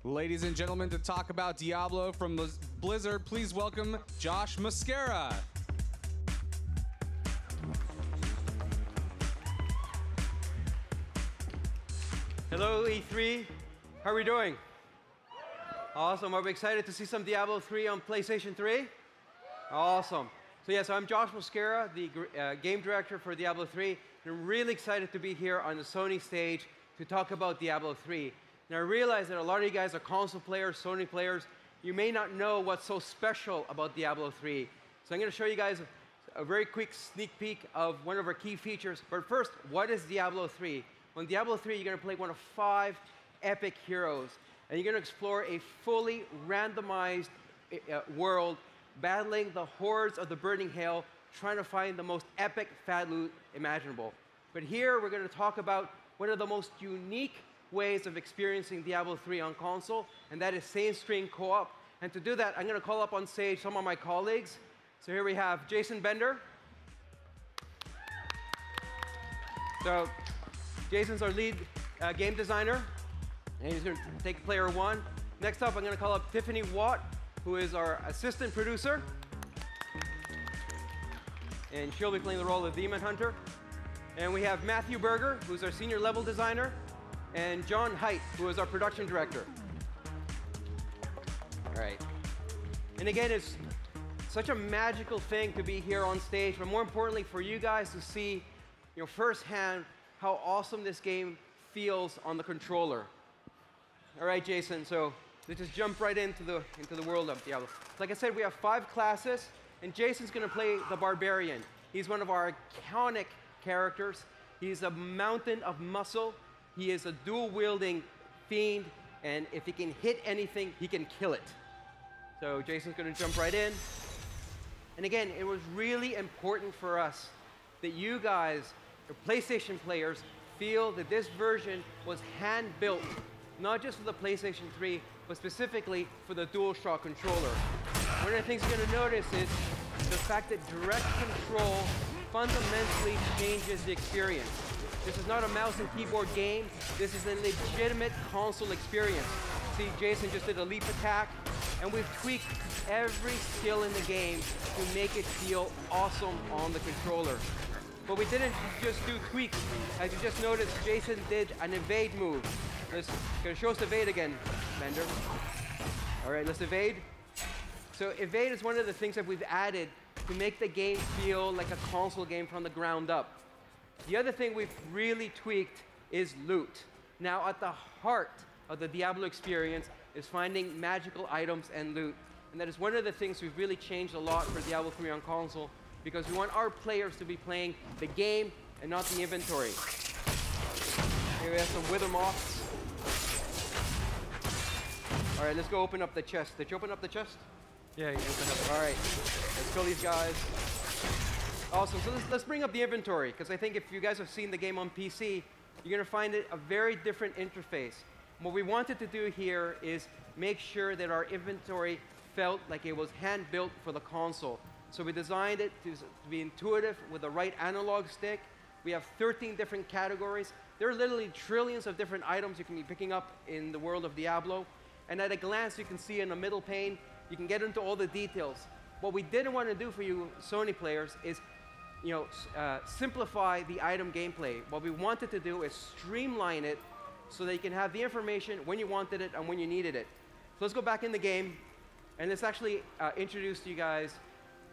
Ladies and gentlemen, to talk about Diablo from Blizzard, please welcome Josh Mascara. Hello, E3. How are we doing? Awesome. Are we excited to see some Diablo 3 on PlayStation 3? Awesome. So I'm Josh Mascara, the game director for Diablo 3. And I'm really excited to be here on the Sony stage to talk about Diablo 3. Now, I realize that a lot of you guys are console players, Sony players. You may not know what's so special about Diablo 3. So I'm going to show you guys a very quick sneak peek of one of our key features. But first, what is Diablo 3? On Diablo 3, you're going to play one of 5 epic heroes. And you're going to explore a fully randomized world, battling the hordes of the burning hail, trying to find the most epic fat loot imaginable. But here, we're going to talk about one of the most unique ways of experiencing Diablo 3 on console, and that is same-screen co-op. And to do that, I'm going to call up on stage some of my colleagues. So here we have Jason Bender. So Jason's our lead game designer, and he's going to take player 1. Next up, I'm going to call up Tiffany Watt, who is our assistant producer, and she'll be playing the role of Demon Hunter. And we have Matthew Berger, who's our senior level designer, and John Haidt, who is our production director. All right. And again, it's such a magical thing to be here on stage, but more importantly for you guys to see, firsthand how awesome this game feels on the controller. All right, Jason, so let's just jump right into the world of Diablo. Like I said, we have 5 classes, and Jason's going to play the Barbarian. He's one of our iconic characters. He's a mountain of muscle. He is a dual-wielding fiend, and if he can hit anything, he can kill it. So Jason's going to jump right in. And again, it was really important for us that you guys, the PlayStation players, feel that this version was hand-built, not just for the PlayStation 3, but specifically for the DualShock controller. One of the things you're going to notice is the fact that direct control fundamentally changes the experience. This is not a mouse and keyboard game. This is a legitimate console experience. See, Jason just did a leap attack, and we've tweaked every skill in the game to make it feel awesome on the controller. But we didn't just do tweaks. As you just noticed, Jason did an evade move. Gonna show us evade again, Bender. All right, let's evade. So evade is one of the things that we've added to make the game feel like a console game from the ground up. The other thing we've really tweaked is loot. Now, at the heart of the Diablo experience is finding magical items and loot. And that is one of the things we've really changed a lot for Diablo 3 on console, because we want our players to be playing the game and not the inventory. Here we have some wither moths. All right, let's go open up the chest. Did you open up the chest? Yeah, you open up. All right, let's kill these guys. Awesome, so let's bring up the inventory, because I think if you guys have seen the game on PC, you're going to find it a very different interface. What we wanted to do here is make sure that our inventory felt like it was hand-built for the console. So we designed it to be intuitive with the right analog stick. We have 13 different categories. There are literally trillions of different items you can be picking up in the world of Diablo. And at a glance, you can see in the middle pane, you can get into all the details. What we didn't want to do for you Sony players is simplify the item gameplay. What we wanted to do is streamline it so that you can have the information when you wanted it and when you needed it. So let's go back in the game, and let's actually introduce to you guys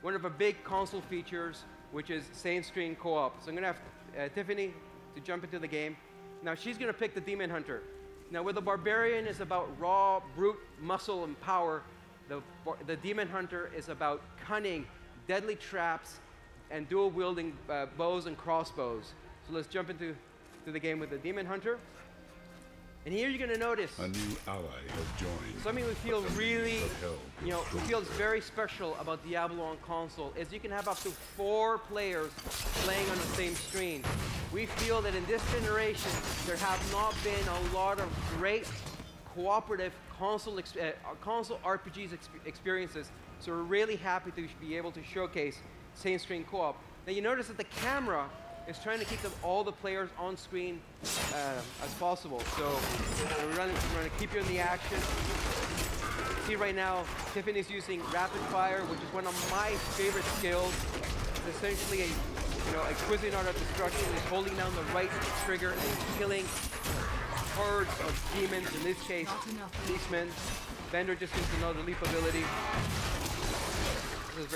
one of our big console features, which is same-screen co-op. So I'm going to have Tiffany to jump into the game. Now she's going to pick the Demon Hunter. Now where the Barbarian is about raw, brute muscle and power, the Demon Hunter is about cunning, deadly traps, and dual-wielding bows and crossbows. So let's jump into the game with the Demon Hunter. And here you're going to notice a new ally has joined. Something we feel really, we feel is very special about Diablo on console is you can have up to 4 players playing on the same screen. We feel that in this generation, there have not been a lot of great cooperative console RPGs experiences. So we're really happy to be able to showcase same-screen co-op. Now you notice that the camera is trying to keep all the players on screen as possible. So we're going to keep you in the action. See right now, Tiffany's using rapid fire, which is one of my favorite skills. It's essentially a Cuisinart of destruction. Is holding down the right trigger and killing hordes of demons. In this case, beastmen. Bender just used another leap ability. This is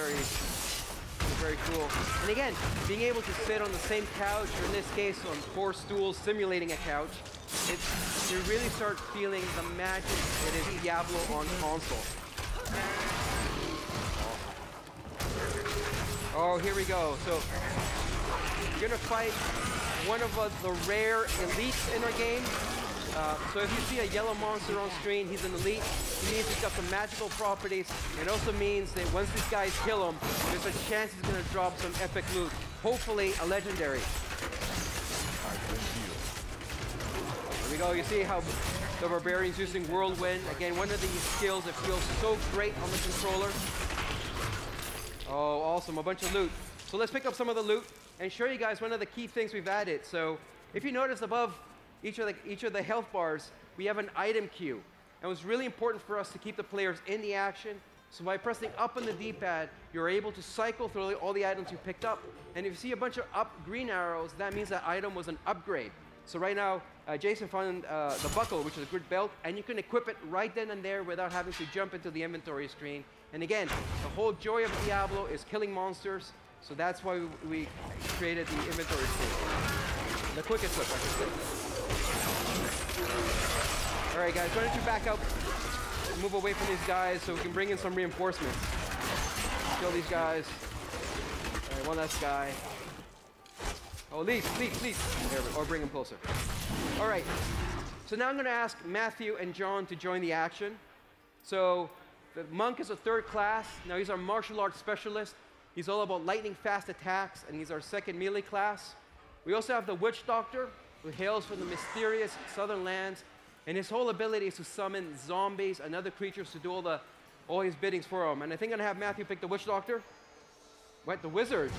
very cool. And again, being able to sit on the same couch, or in this case on 4 stools simulating a couch, you really start feeling the magic that is Diablo on console. Oh, here we go. So you're gonna fight one of the rare elites in our game. So if you see a yellow monster on screen, he's an elite. He means he's got some magical properties. It also means that once these guys kill him, there's a chance he's going to drop some epic loot. Hopefully a legendary. Here we go. You see how the barbarian's using whirlwind. Again, one of these skills that feels so great on the controller. Oh, awesome. A bunch of loot. So let's pick up some of the loot and show you guys one of the key things we've added. So if you notice above each of the health bars, we have an item queue. And it was really important for us to keep the players in the action. So by pressing up on the D-pad, you're able to cycle through all the items you picked up. And if you see a bunch of green arrows, that means that item was an upgrade. So right now, Jason found the buckle, which is a good belt, and you can equip it right then and there without having to jump into the inventory screen. And again, the whole joy of Diablo is killing monsters. So that's why we created the inventory screen. The quick equip, I should say. All right, guys, why don't you back up, move away from these guys so we can bring in some reinforcements. Kill these guys. All right, one last guy. Oh, leave. There, or bring him closer. All right, so now I'm going to ask Matthew and John to join the action. So the monk is a 3rd class. Now he's our martial arts specialist. He's all about lightning fast attacks, and he's our 2nd melee class. We also have the witch doctor, who hails from the mysterious southern lands, and his whole ability is to summon zombies and other creatures to do all his biddings for him. And I think I'm gonna have Matthew pick the witch doctor. What, the wizard?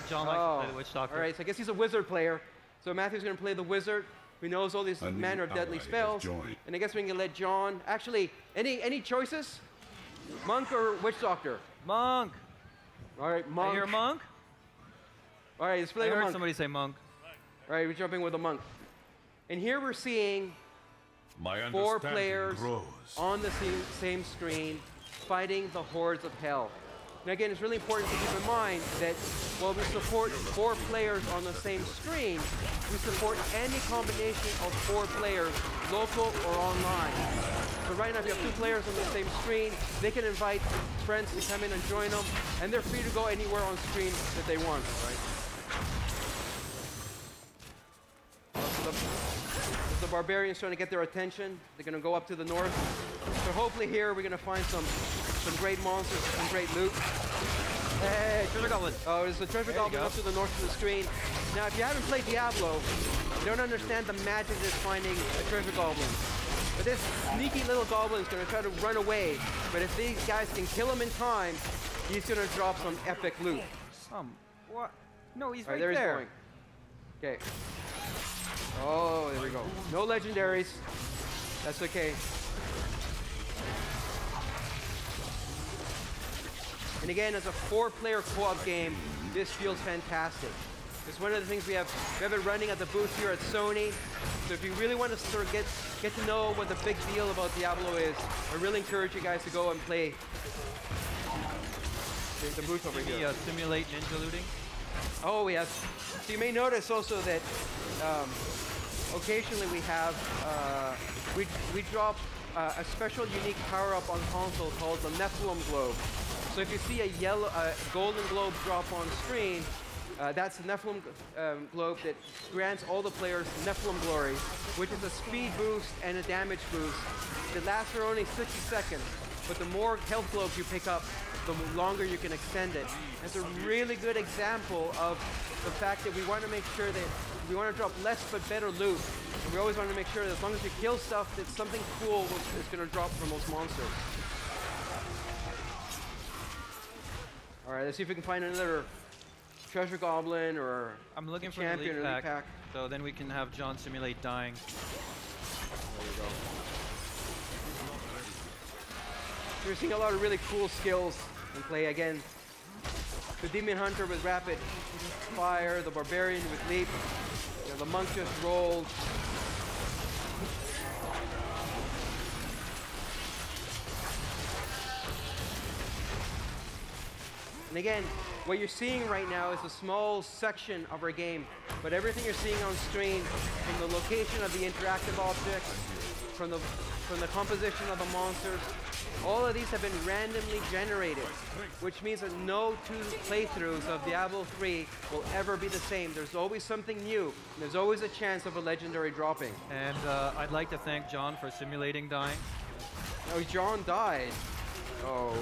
John likes to play the witch doctor. All right, so I guess he's a wizard player. So Matthew's gonna play the wizard, who knows all these manner of deadly spells. And I guess we can let John. Actually, any choices? Monk or witch doctor? Monk. All right, monk. I hear monk. All right, let's play the monk. I heard somebody say monk. All right, we're jumping with a monk. And here we're seeing 4 players on the same screen fighting the hordes of hell. Now again, it's really important to keep in mind that while we support 4 players on the same screen, we support any combination of 4 players, local or online. So right now, if you have 2 players on the same screen, they can invite friends to come in and join them, and they're free to go anywhere on screen that they want, right? The barbarians trying to get their attention. They're going to go up to the north. So hopefully here we're going to find some great monsters, some great loot. Hey, treasure goblin. Oh, there's a treasure goblin up to the north of the screen. Now, if you haven't played Diablo, you don't understand the magic that's finding a treasure goblin. But this sneaky little goblin is going to try to run away. But if these guys can kill him in time, he's going to drop some epic loot. What? No, he's right there. He's going. Okay. Oh, there we go. No legendaries. That's okay. And again, as a 4-player co-op game, this feels fantastic. It's one of the things we have it running at the booth here at Sony. So if you really want to sort of get to know what the big deal about Diablo is, I really encourage you guys to go and play. There's the booth over here. Simulate ninja looting. Oh, yes. So you may notice also that occasionally we have, we drop a special unique power-up on console called the Nephilim Globe. So if you see a golden globe drop on screen, that's the Nephilim globe that grants all the players Nephilim Glory, which is a speed boost and a damage boost that lasts for only 60 seconds. But the more health globes you pick up, the longer you can extend it. It's a really good example of the fact that we want to make sure that we want to drop less but better loot. And we always want to make sure that as long as you kill stuff, that something cool is going to drop from those monsters. All right, let's see if we can find another treasure goblin or I'm looking for the champion lead or lead pack, pack. so then we can have John simulate dying. There you go. We're seeing a lot of really cool skills in play. Again, the demon hunter with rapid fire, the barbarian with leap, you know, the monk just rolled. And again, what you're seeing right now is a small section of our game, but everything you're seeing on screen, from the location of the interactive objects, from the composition of the monsters, all of these have been randomly generated, which means that no two playthroughs of Diablo 3 will ever be the same. There's always something new, and there's always a chance of a legendary dropping. And I'd like to thank John for simulating dying. Oh, John died. Oh.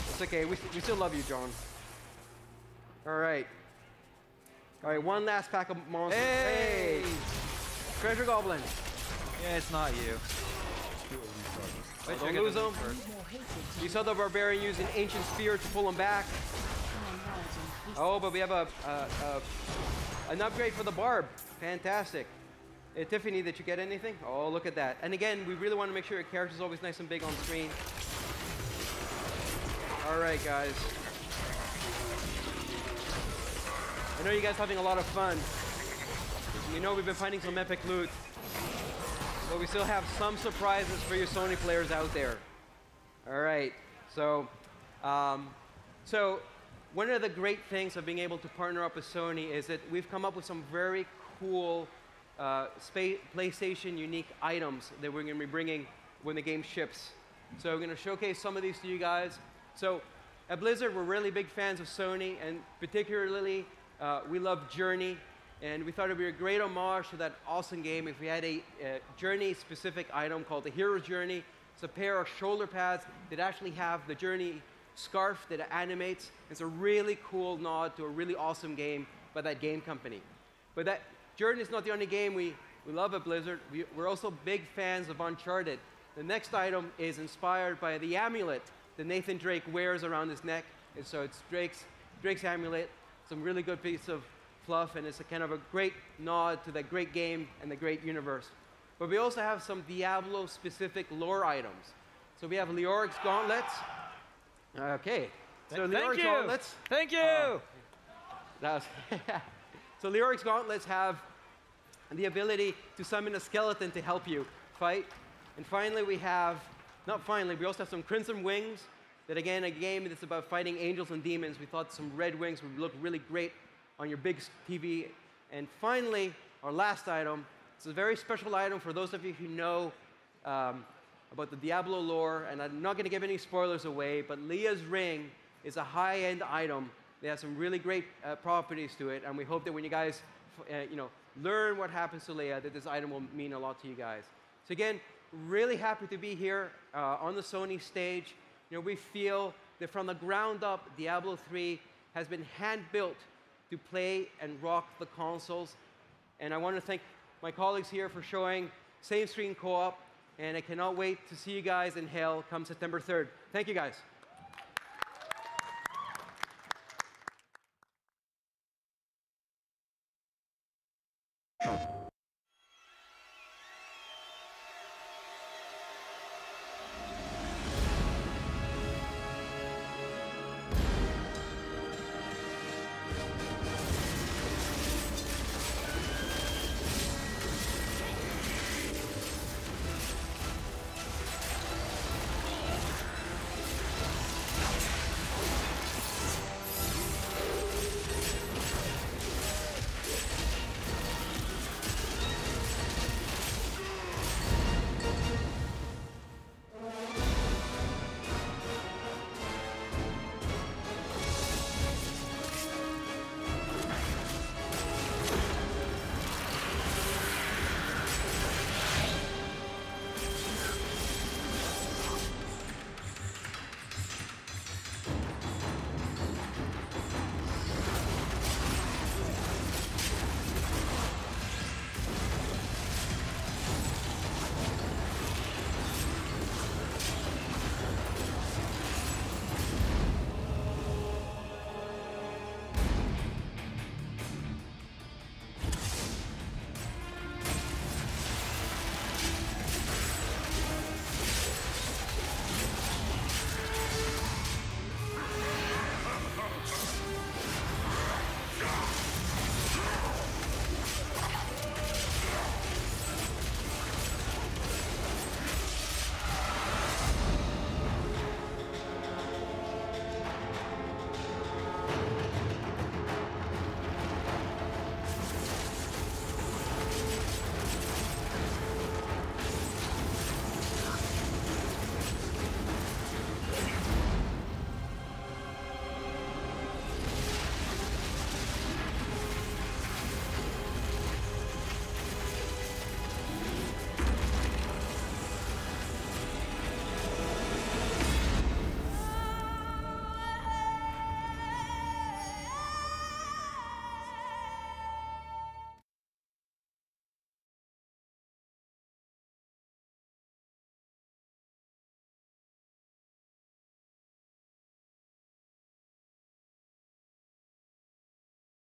It's okay, we still love you, John. All right. All right, one last pack of monsters. Hey! Treasure Goblin. Yeah, it's not you. Wait, don't lose him. You saw the barbarian use an ancient spear to pull him back. Oh, but we have an upgrade for the barb. Fantastic. Hey, Tiffany, did you get anything? Oh, look at that. And again, we really want to make sure your character's always nice and big on screen. All right, guys. I know you guys are having a lot of fun. You know we've been finding some epic loot. But we still have some surprises for you Sony players out there. All right, so one of the great things of being able to partner up with Sony is that we've come up with some very cool PlayStation unique items that we're going to be bringing when the game ships. So we're going to showcase some of these to you guys. So at Blizzard, we're really big fans of Sony, and particularly we love Journey. And we thought it would be a great homage to that awesome game if we had a Journey-specific item called the Hero's Journey. It's a pair of shoulder pads that actually have the Journey scarf that animates. It's a really cool nod to a really awesome game by that game company. But that Journey is not the only game we love at Blizzard. We're also big fans of Uncharted. The next item is inspired by the amulet that Nathan Drake wears around his neck. And so it's Drake's amulet. Some really good piece of fluff, and it's a kind of a great nod to that great game and the great universe. But we also have some Diablo-specific lore items. So we have Leoric's gauntlets. Okay. So Leoric's gauntlets. Thank you! So Leoric's gauntlets have the ability to summon a skeleton to help you fight. And finally, we also have some Crimson Wings. That again, a game that's about fighting angels and demons. We thought some red wings would look really great on your big TV. And finally, our last item. It's a very special item for those of you who know about the Diablo lore, and I'm not going to give any spoilers away, but Leah's ring is a high-end item. They have some really great properties to it, and we hope that when you guys learn what happens to Leah, that this item will mean a lot to you guys. So again, really happy to be here on the Sony stage. You know, we feel that from the ground up, Diablo 3 has been hand-built to play and rock the consoles. And I want to thank my colleagues here for showing same-screen co-op, and I cannot wait to see you guys in hell come September 3rd. Thank you, guys.